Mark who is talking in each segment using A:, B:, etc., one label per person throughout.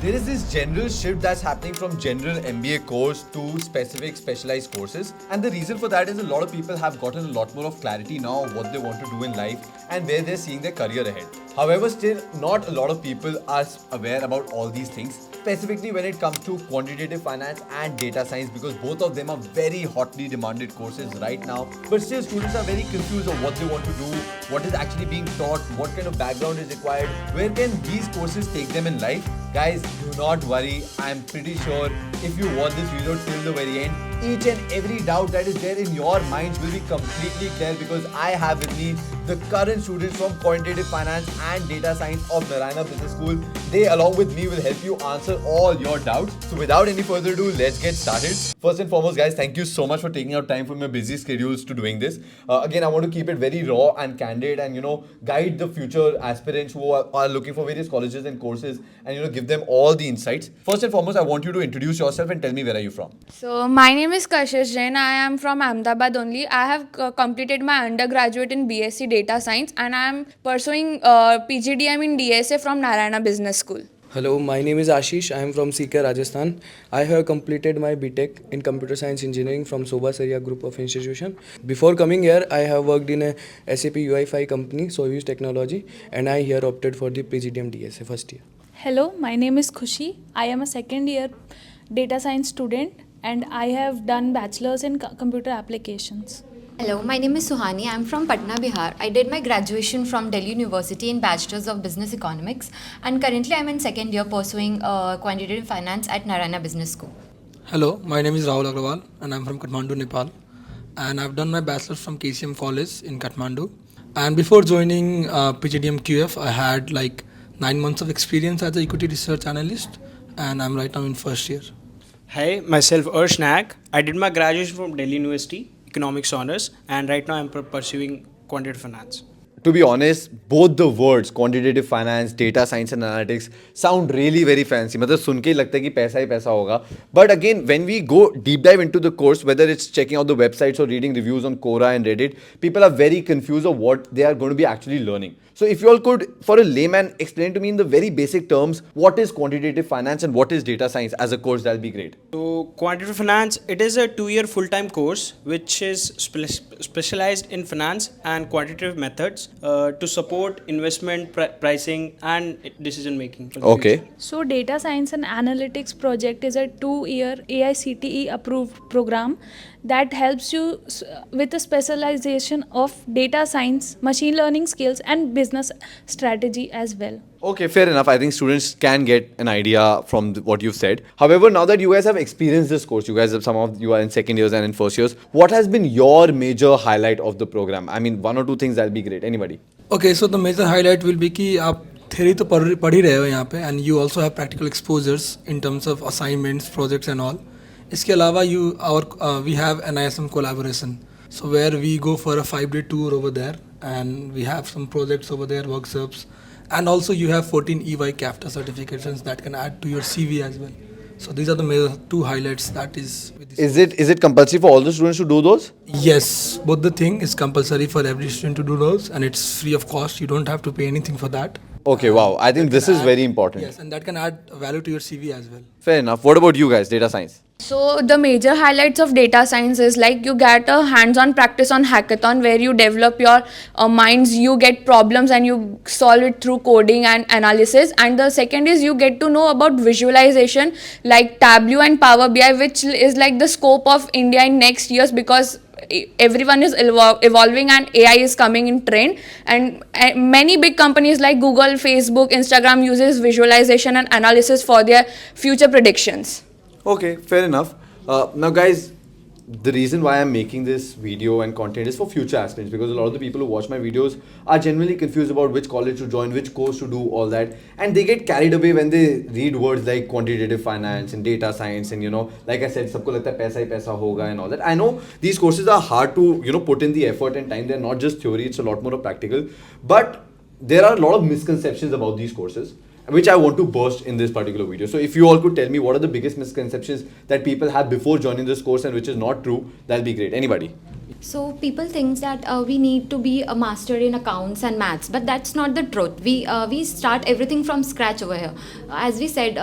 A: There is this general shift that's happening from general MBA course to specific specialized courses, and the reason for that is a lot of people have gotten a lot more of clarity now of what they want to do in life and where they're seeing their career ahead. However, still not a lot of people are aware about all these things, specifically when it comes to quantitative finance and data science, because both of them are very hotly demanded courses right now. But still, students are very confused of what they want to do, what is actually being taught, what kind of background is required, where can these courses take them in life. Guys, do not worry. I'm pretty sure if you watch this video till the very end, each and every doubt that is there in your minds will be completely clear, because I have with me the current students from Quantitative Finance and Data Science of Narayana Business School. They along with me will help you answer all your doubts. So without any further ado, let's get started. First and foremost, guys, thank you so much for taking out time from your busy schedules to doing this. Again, I want to keep it very raw and candid and, guide the future aspirants who are looking for various colleges and courses and, give them all the insights. First and foremost, I want you to introduce yourself and tell me where are you from.
B: So my name is Kashish Jain. I am from Ahmedabad only. I have completed my undergraduate in BSc Data Science and I am pursuing PGDM in DSA from Narayana Business School.
C: Hello, my name is Ashish. I am from CK, Rajasthan. I have completed my BTech in Computer Science Engineering from Sobha Saria Group of Institution. Before coming here, I have worked in a SAP UI5 company, Soyuz Technology, and I here opted for the PGDM DSA first year.
D: Hello, my name is Khushi. I am a second year data science student and I have done bachelor's in computer applications.
E: Hello, my name is Suhani. I'm from Patna, Bihar. I did my graduation from Delhi University in Bachelor's of Business Economics, and currently I'm in second year pursuing Quantitative Finance at Narayana Business School.
F: Hello, my name is Rahul Agrawal and I'm from Kathmandu, Nepal, and I've done my bachelor's from KCM College in Kathmandu. And before joining PGDM QF, I had like 9 months of experience as an equity research analyst, and I'm right now in first year.
G: Hi, myself Ursh Nag. I did my graduation from Delhi University, Economics Honors, and right now I'm pursuing Quantitative Finance.
A: To be honest, both the words quantitative finance, data science and analytics sound really very fancy. मतलब सुन के ही लगता है कि पैसा ही पैसा होगा. But again, when we go deep dive into the course, whether it's checking out the websites or reading reviews on Quora and Reddit, people are very confused of what they are going to be actually learning. So if you all could, for a layman, explain to me in the very basic terms, what is quantitative finance and what is data science as a course, that'll be great.
G: So Quantitative Finance, it is a 2-year full-time course which is specialized in finance and quantitative methods to support investment, pricing and decision making.
A: Okay.
D: So data science and analytics project is a 2-year AICTE approved program that helps you with a specialization of data science, machine learning skills and business strategy as well.
A: Okay, fair enough. I think students can get an idea from what you've said. However, now that you guys have experienced this course, some of you are in second years and in first years, what has been your major highlight of the program? I mean, 1 or 2 things that'll be great. Anybody?
F: Okay, so the major highlight will be कि आप theory तो पढ़ ही रहे हो यहाँ पे, and you also have practical exposures in terms of assignments, projects and all. इसके अलावा we have an ISM collaboration, so where we go for a 5-day tour over there and we have some projects over there, workshops, and also you have 14 EY CAFTA certifications that can add to your CV as well. So these are the major 2 highlights that is with this.
A: Is it compulsory for all the students to do those?
F: Yes, both the thing is compulsory for every student to do those, and it's free of cost. You don't have to pay anything for that.
A: Okay, wow. I think this is very important.
F: Yes, and that can add value to your CV as well.
A: Fair enough. What about you guys, data science?
B: So the major highlights of data science is like you get a hands-on practice on hackathon where you develop your minds, you get problems and you solve it through coding and analysis. And the second is you get to know about visualization like Tableau and Power BI, which is like the scope of India in next years, because everyone is evolving and AI is coming in trend, and many big companies like Google, Facebook, Instagram uses visualization and analysis for their future predictions.
A: Okay, fair enough. Now guys, the reason why I'm making this video and content is for future aspirants, because a lot of the people who watch my videos are genuinely confused about which college to join, which course to do, all that, and they get carried away when they read words like quantitative finance and data science, and like I said, sabko lagta hai paisa hi paisa hoga and all that. I know these courses are hard to put in the effort and time. They're not just theory, it's a lot more of practical, but there are a lot of misconceptions about these courses, which I want to burst in this particular video. So if you all could tell me what are the biggest misconceptions that people have before joining this course and which is not true, that'll be great. Anybody?
E: So people think that we need to be a master in accounts and maths, but that's not the truth. We start everything from scratch over here. As we said,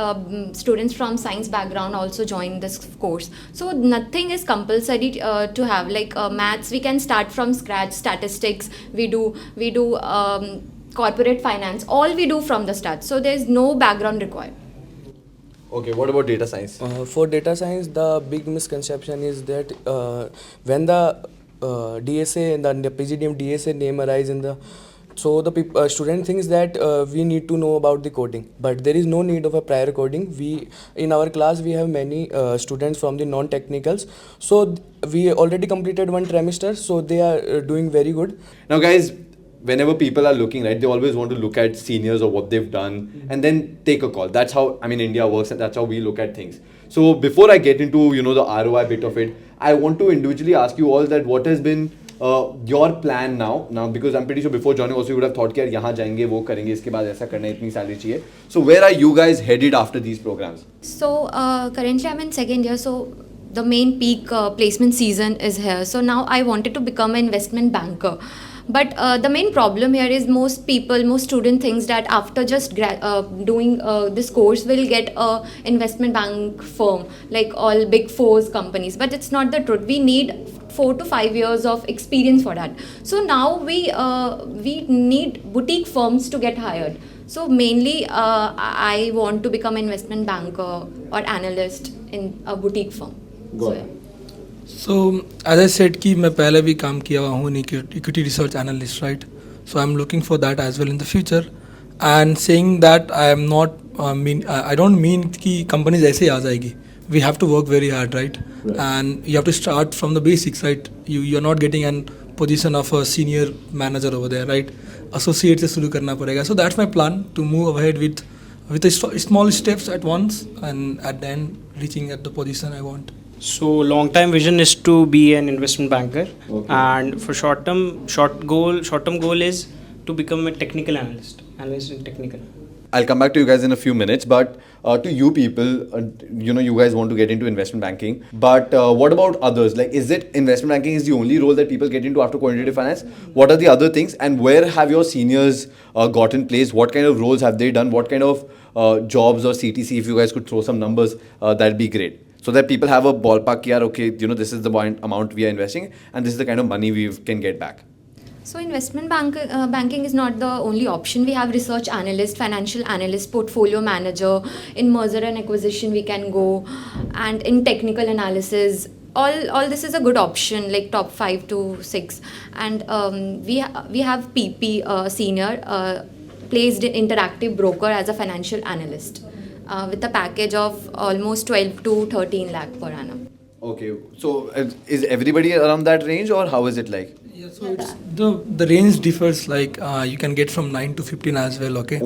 E: students from science background also join this course. So nothing is compulsory to have. Like maths, we can start from scratch. Statistics, we do corporate finance. All we do from the start. So there's no background required.
A: Okay, what about data science?
C: For data science, the big misconception is that when the DSA and the PGDM DSA name arise in the, so the student thinks that we need to know about the coding, but there is no need of a prior coding. We in our class we have many students from the non-technicals, so we already completed one trimester, so they are doing very good.
A: Now, guys, whenever people are looking, right, they always want to look at seniors or what they've done and then take a call. That's how, I mean, India works, and that's how we look at things. So before I get into, you know, the ROI bit of it, I want to individually ask you all that what has been your plan now, because I'm pretty sure before joining also you would have thought कि यार यहाँ जाएंगे वो करेंगे इसके बाद ऐसा करना है इतनी salary चाहिए. So where are you guys headed after these programs?
E: So currently I'm in second year, so the main peak placement season is here. So now I wanted to become an investment banker. But the main problem here is most student thinks that after just doing this course will get a investment bank firm like all big fours companies. But it's not the truth. We need 4 to 5 years of experience for that. So now we need boutique firms to get hired. So mainly I want to become investment banker or analyst in a boutique firm.
A: Got it.
F: So as I said कि मैं पहले भी काम किया हुआ हूँ equity research analyst, right? So I'm looking for that as well in the future. And saying that I am not I don't mean कि companies ऐसे ही आ जाएगी. We have to work very hard, right? And you have to start from the basics, right? You're not getting an position of a senior manager over there, right? Associate से शुरू करना पड़ेगा. So that's my plan to move ahead with small steps at once and at the end reaching at the position I want.
G: So long time vision is to be an investment banker, and for short term goal is to become a technical analyst in technical.
A: I'll come back to you guys in a few minutes, but to you people, you know, you guys want to get into investment banking, but what about others? Like, is it investment banking is the only role that people get into after quantitative finance? What are the other things, and where have your seniors gotten placed? What kind of roles have they done? What kind of jobs or CTC? If you guys could throw some numbers, that'd be great. So that people have a ballpark, yeah, okay, you know, this is the amount we are investing and this is the kind of money we can get back.
E: So investment banking is not the only option. We have research analyst, financial analyst, portfolio manager. In merger and acquisition we can go, and in technical analysis. All this is a good option, like top 5 to 6. And we have PP senior placed in interactive broker as a financial analyst. With a package of almost 12 to 13 lakh per annum.
A: Okay, so is everybody around that range, or how is it like?
F: Yeah, so it's the range differs, like you can get from 9 to 15 as well, okay?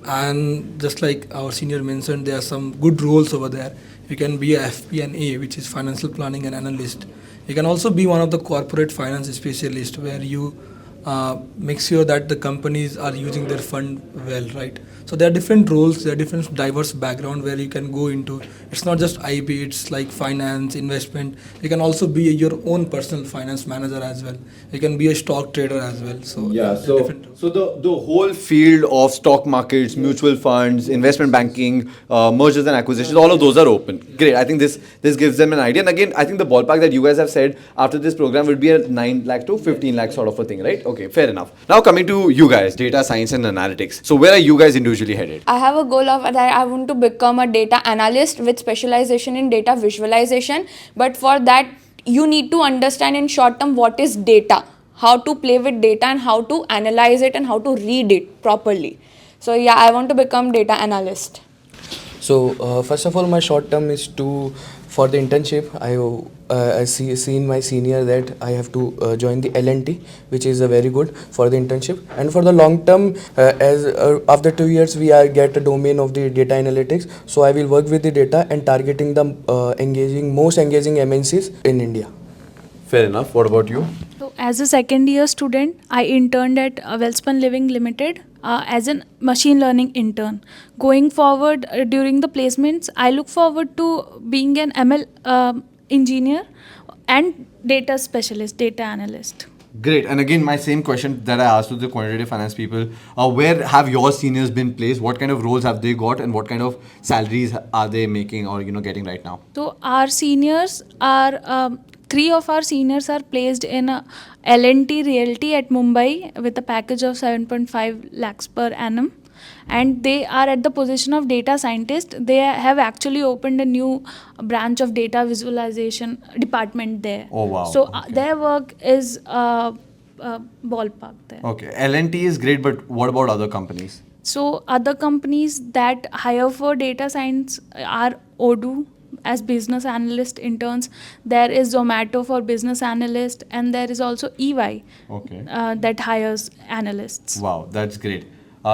F: And just like our senior mentioned, there are some good roles over there. You can be a FP&A, which is financial planning and analyst. You can also be one of the corporate finance specialists, where you make sure that the companies are using their fund well, right? So there are different roles, there are different diverse background where you can go into. It's not just IB, it's like finance, investment. You can also be your own personal finance manager as well. You can be a stock trader as well. So
A: yeah, so the whole field of stock markets, mutual funds, investment banking, mergers and acquisitions, all of those are open. Great. I think this gives them an idea. And again, I think the ballpark that you guys have said after this program would be a 9 lakh to 15 lakh sort of a thing, right? Okay, fair enough. Now coming to you guys, data science and analytics. So where are you guys individually headed?
B: I have a goal of that I want to become a data analyst with specialization in data visualization. But for that, you need to understand in short term what is data, how to play with data and how to analyze it and how to read it properly. So yeah, I want to become data analyst.
C: So first of all, my short term is for the internship. I seen my senior that I have to join the L&T, which is a very good for the internship. And for the long term, as after 2 years we get a domain of the data analytics. So I will work with the data and targeting the most engaging MNCs in India.
A: Fair enough. What about you?
D: So as a second year student, I interned at Wellspun Living Limited as a machine learning intern. Going forward during the placements, I look forward to being an ML engineer and data specialist, data analyst.
A: Great. And again, my same question that I asked to the quantitative finance people: where have your seniors been placed? What kind of roles have they got, and what kind of salaries are they making or getting right now?
D: So our seniors are three of our seniors are placed in L&T Realty at Mumbai with a package of 7.5 lakhs per annum, and they are at the position of data scientist. They have actually opened a new branch of data visualization department there.
A: Oh, wow.
D: So
A: Okay.
D: their work is ballpark there.
A: Okay, L&T is great, but what about other companies?
D: So other companies that hire for data science are Odoo as business analyst interns. There is Zomato for business analyst, and there is also EY
A: Okay.
D: that hires analysts.
A: Wow, that's great.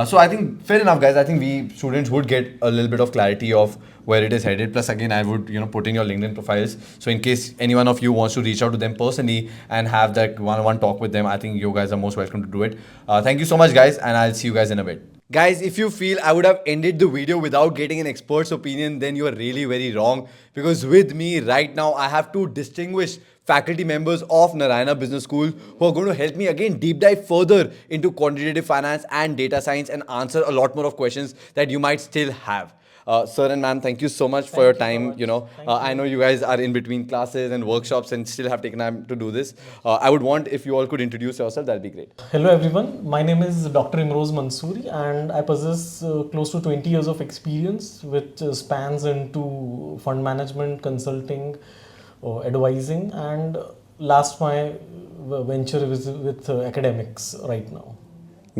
A: So I think fair enough, guys. I think we students would get a little bit of clarity of where it is headed. Plus, again, I would put in your LinkedIn profiles. So in case any one of you wants to reach out to them personally and have that one-on-one talk with them, I think you guys are most welcome to do it. Thank you so much, guys, and I'll see you guys in a bit. Guys, if you feel I would have ended the video without getting an expert's opinion, then you are really very wrong. Because with me right now, I have two distinguished faculty members of Narayana Business School who are going to help me again deep dive further into quantitative finance and data science and answer a lot more of questions that you might still have. Sir and ma'am, thank you so much for your time. I know you guys are in between classes and workshops and still have taken time to do this. I would want if you all could introduce yourself, that'd be great.
H: Hello everyone, my name is Dr. Imroz Mansoori and I possess close to 20 years of experience which spans into fund management, consulting, advising, and last my venture is with academics right now.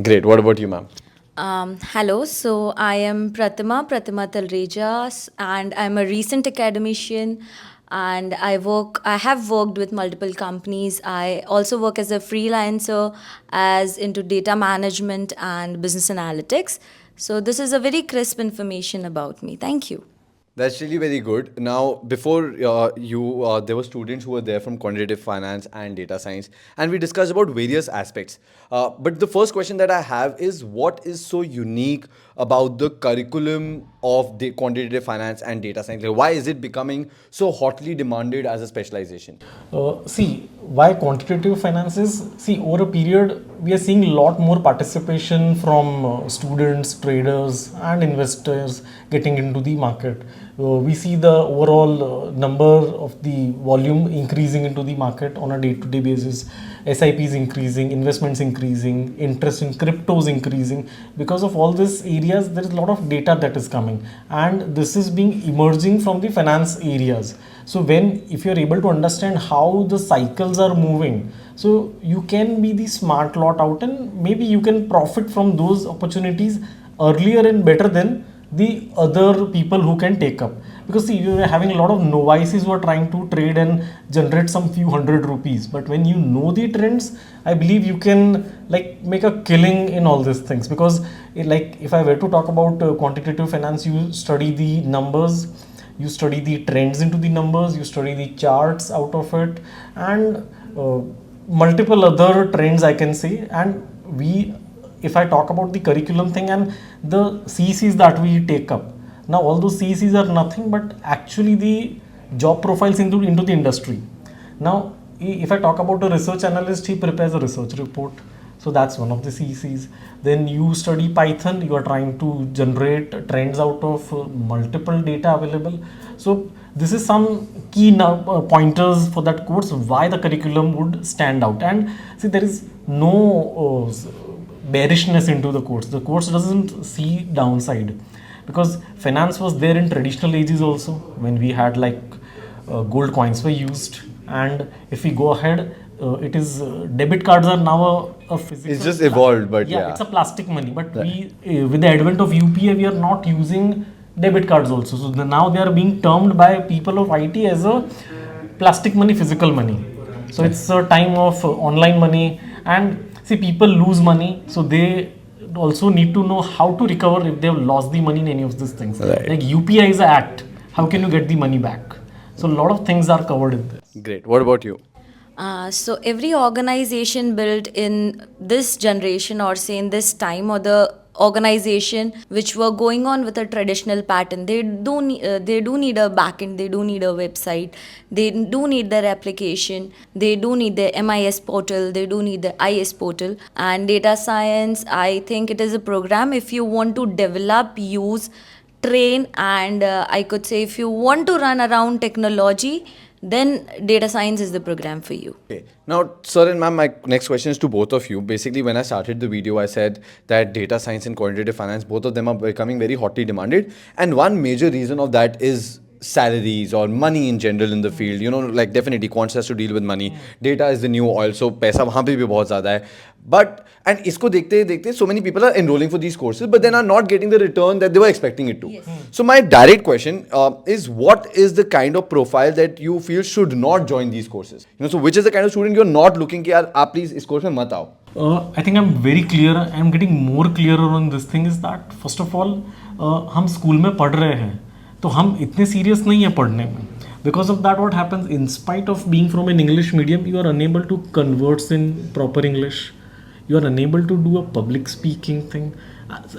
A: Great. What about you, ma'am?
I: Hello, so I am Pratima Talreja, and I'm a recent academician, and I have worked with multiple companies. I also work as a freelancer as into data management and business analytics. So this is a very crisp information about me. Thank you.
A: That's really very good. Now, before there were students who were there from quantitative finance and data science, and we discussed about various aspects. But the first question that I have is, what is so unique about the curriculum of the quantitative finance and data science? Like, why is it becoming so hotly demanded as a specialization?
H: See, why quantitative finance is, over a period, we are seeing a lot more participation from students, traders, and investors getting into the market. We see the overall number of the volume increasing into the market on a day-to-day basis. SIPs increasing, investments increasing, interest in cryptos increasing. Because of all these areas, there is a lot of data that is coming, and this is being emerging from the finance areas. So if you're able to understand how the cycles are moving, so you can be the smart lot out, and maybe you can profit from those opportunities earlier and better than the other people who can take up. Because see, you're having a lot of novices who are trying to trade and generate some few hundred rupees, but when you know the trends, I believe you can make a killing in all these things. Because if I were to talk about quantitative finance, you study the numbers, you study the trends into the numbers, you study the charts out of it, and multiple other trends I can say. And if I talk about the curriculum thing and the CECs that we take up, now all those CECs are nothing but actually the job profiles into the industry. Now if I talk about a research analyst, he prepares a research report, so that's one of the CECs. Then you study Python, you are trying to generate trends out of multiple data available. So this is some key pointers for that course, why the curriculum would stand out. And see, there is no bearishness into the course. The course doesn't see downside, because finance was there in traditional ages also, when we had gold coins were used. And if we go ahead, it is debit cards are now a physical.
A: It's just evolved, but yeah,
H: it's a plastic money. But we with the advent of UPI, we are not using debit cards also. So now they are being termed by people of IT as a plastic money, physical money. So it's a time of online money. And see, people lose money, so they also need to know how to recover if they have lost the money in any of these things.
A: Right.
H: Like UPI is an act. How can you get the money back? So a lot of things are covered in this.
A: Great. What about you?
I: So every organization built in this generation, or say in this time, or the organization which were going on with a traditional pattern. They do need a backend, they do need a website, they do need their application, they do need their MIS portal, they do need the IS portal. And data science, I think it is a program if you want to develop, use, train, and I could say if you want to run around technology, then data science is the program for you.
A: Okay. Now, sir and ma'am, my next question is to both of you. Basically, when I started the video, I said that data science and quantitative finance, both of them are becoming very hotly demanded. And one major reason of that is salaries or money in general in the field. You know, like definitely quants has to deal with money. Data is the new oil, so paisa wahan pe bhi bahut zyada hai. But, and isko dekhte, so many people are enrolling for these courses, but then are not getting the return that they were expecting it to. Yes. So my direct question is, what is the kind of profile that you feel should not join these courses? You know, so which is the kind of student you're not looking ki yaar, aap please is course mein mat aao?
H: I think I'm very clear. I'm getting more clearer on this thing is that first of all, हम school में पढ़ रहे हैं तो हम इतने serious नहीं है पढ़ने में. Because of that, what happens, in spite of being from an English medium, you are unable to converse in proper English. You are unable to do a public speaking thing.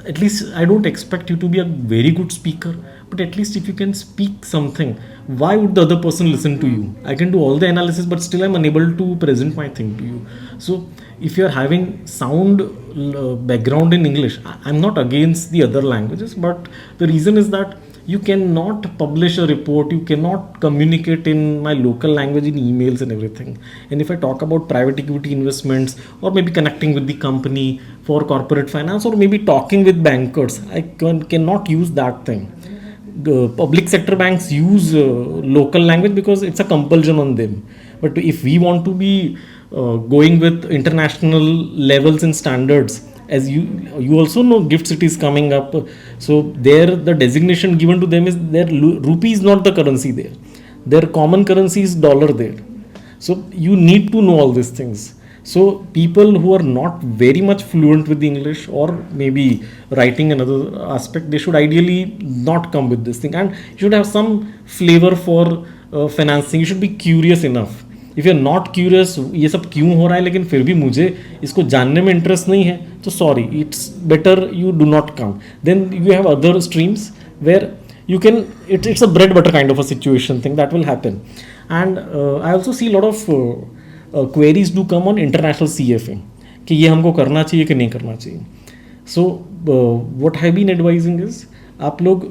H: At least I don't expect you to be a very good speaker, but at least if you can speak something, why would the other person listen to you? I can do all the analysis, but still I'm unable to present my thing to you. So if you are having sound background in English, I'm not against the other languages, but the reason is that you cannot publish a report, you cannot communicate in my local language in emails and everything. And if I talk about private equity investments or maybe connecting with the company for corporate finance or maybe talking with bankers, I cannot use that thing. The public sector banks use local language because it's a compulsion on them. But if we want to be going with international levels and standards, as you also know, GIFT City is coming up, so there the designation given to them is their rupee is not the currency there, their common currency is dollar there. So you need to know all these things. So people who are not very much fluent with English or maybe writing another aspect, they should ideally not come with this thing, and you should have some flavor for financing. You should be curious enough. If you are not curious ये सब क्यों हो रहा है लेकिन फिर भी मुझे इसको जानने में इंटरेस्ट नहीं है, तो sorry, it's better you do not come. Then you have other streams where you can it's a bread butter kind of a situation thing that will happen. And I also see a lot of queries do come on international CFA कि ये हमको करना चाहिए कि नहीं करना चाहिए. So what I have been advising is आप लोग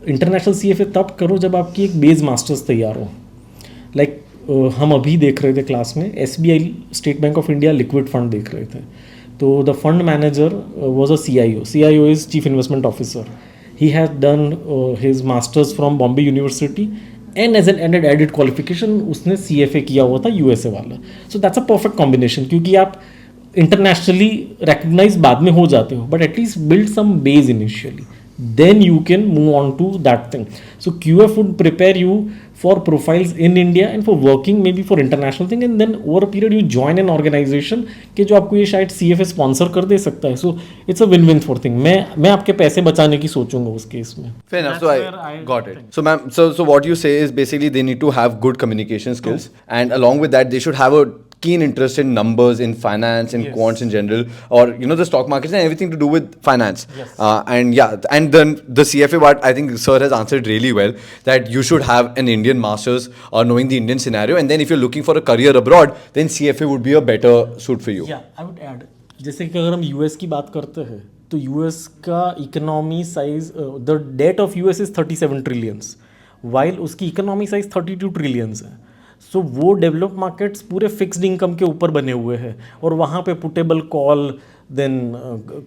H: इंटरनेशनल CFA तब करो जब आपकी एक बेस मास्टर्स तैयार हो. लाइक हम अभी देख रहे थे क्लास में SBI state bank of India liquid fund देख रहे थे, तो the fund manager was a CIO is chief investment officer. He has done his masters from Bombay university and as an added qualification उसने CFA किया हुआ था USA वाला. So that's a perfect combination, क्योंकि आप इंटरनेशनली रिकग्नाइज बाद में हो जाते हो, but at least build some base initially, then you can move on to that thing. So QF would prepare you for profiles in India and for working maybe for international thing, and then over a period you join an organization कि जो आपको ये शायद CFA sponsor कर दे सकता है. So it's a win-win for thing. मैं आपके पैसे बचाने की सोचूंगा उस केस में.
A: Fair enough. So I got it. So ma'am, so what you say is basically they need to have good communication skills, and along with that they should have a keen interest in numbers, in finance, in quants in general, or the stock markets and everything to do with finance. Yes. And then the CFA part, I think sir has answered really well, that you should have an Indian masters or knowing the Indian scenario, and then if you're looking for a career abroad, then CFA would be a better suit for you.
H: Yeah, I would add, जैसे कि अगर हम US की बात करते हैं तो US का economy size, the debt of US is 37 trillions, while उसकी इकोनॉमी साइज 32 ट्रिलियंस है. सो वो डेवलप मार्केट्स पूरे फिक्स्ड इनकम के ऊपर बने हुए हैं, और वहाँ पे puttable call, then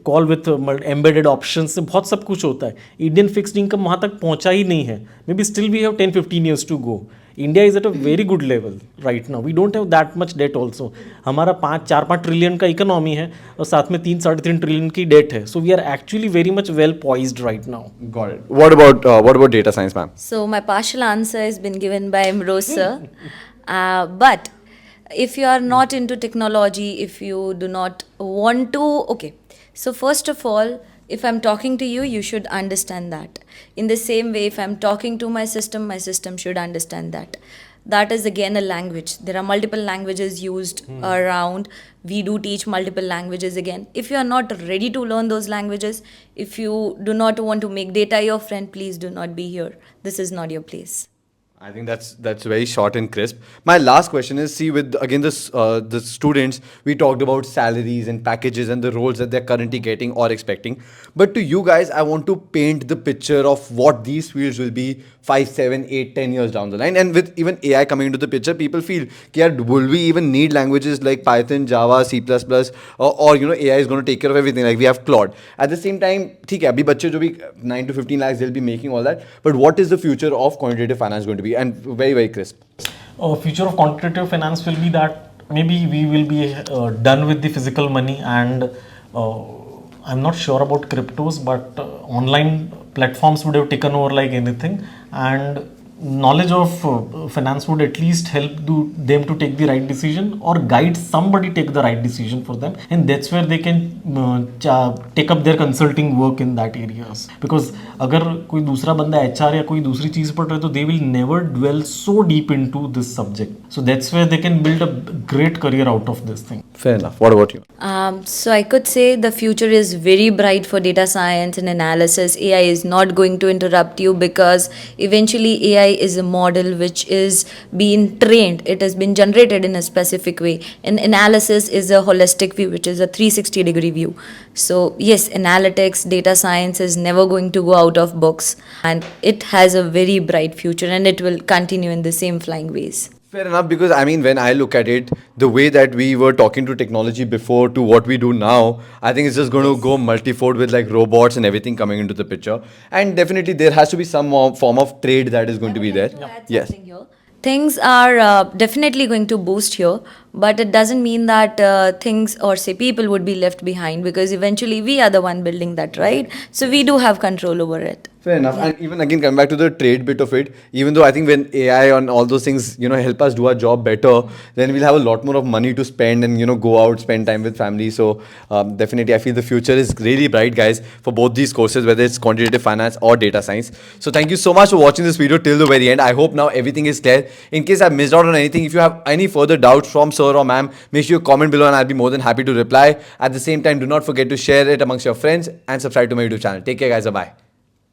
H: call with embedded option से बहुत सब कुछ होता है. इंडियन फिक्स्ड इनकम वहाँ तक पहुँचा ही नहीं है. May be still we have 10-15 years to go. India is at a very good level right now. We don't have that much debt also. हमारा 4-5 ट्रिलियन का इकोनॉमी है और साथ में 3-3.5 ट्रिलियन की डेट है. So we are actually very much well poised right now.
A: Got it. What about data science, ma'am?
I: So my partial answer has been given by Amrose sir. But if you are not into technology, if you do not want to, okay. So first of all, if I'm talking to you, you should understand that. In the same way, if I'm talking to my system should understand that. that is again a language. There are multiple languages used around. We do teach multiple languages again. If you are not ready to learn those languages, if you do not want to make data your friend, please do not be here. This is not your place.
A: I think that's very short and crisp. My last question is: see, with again the students, we talked about salaries and packages and the roles that they're currently getting or expecting. But to you guys, I want to paint the picture of what these fields will be 5, 7, 8, 10 years down the line. And with even AI coming into the picture, people feel, yeah, will we even need languages like Python, Java, C++, or AI is going to take care of everything? Like we have Claude. At the same time, ठीक है, अभी बच्चे जो भी 9 to 15 lakhs, they'll be making all that. But what is the future of quantitative finance going to be? And very, very crisp.
H: Future of quantitative finance will be that maybe we will be done with the physical money, and I'm not sure about cryptos, but online platforms would have taken over like anything, and knowledge of finance would at least help them to take the right decision or guide somebody take the right decision for them, and that's where they can take up their consulting work in that areas. Because अगर कोई दूसरा बंदा HR या कोई दूसरी चीज़ पढ़ रहा है तो they will never dwell so deep into this subject. So that's where they can build a great career out of this thing.
A: Fair enough. What about you?
I: So I could say the future is very bright for data science and analysis. AI is not going to interrupt you because eventually AI is a model which is being trained. It has been generated in a specific way. And analysis is a holistic view, which is a 360-degree view. So yes, analytics, data science is never going to go out of books, and it has a very bright future, and it will continue in the same flying ways.
A: Fair enough, because I mean, when I look at it, the way that we were talking to technology before to what we do now, I think it's just going to go multifold with like robots and everything coming into the picture. And definitely there has to be some form of trade that is going to be there. Yes.
I: Things are definitely going to boost here, but it doesn't mean that things or say people would be left behind, because eventually we are the one building that, right? So we do have control over it.
A: Fair enough. And even again, coming back to the trade bit of it, even though I think when AI and all those things, help us do our job better, then we'll have a lot more of money to spend and, go out, spend time with family. So definitely, I feel the future is really bright, guys, for both these courses, whether it's quantitative finance or data science. So thank you so much for watching this video till the very end. I hope now everything is clear. In case I've missed out on anything, if you have any further doubts from sir or ma'am, make sure you comment below and I'll be more than happy to reply. At the same time, do not forget to share it amongst your friends and subscribe to my YouTube channel. Take care, guys. Bye.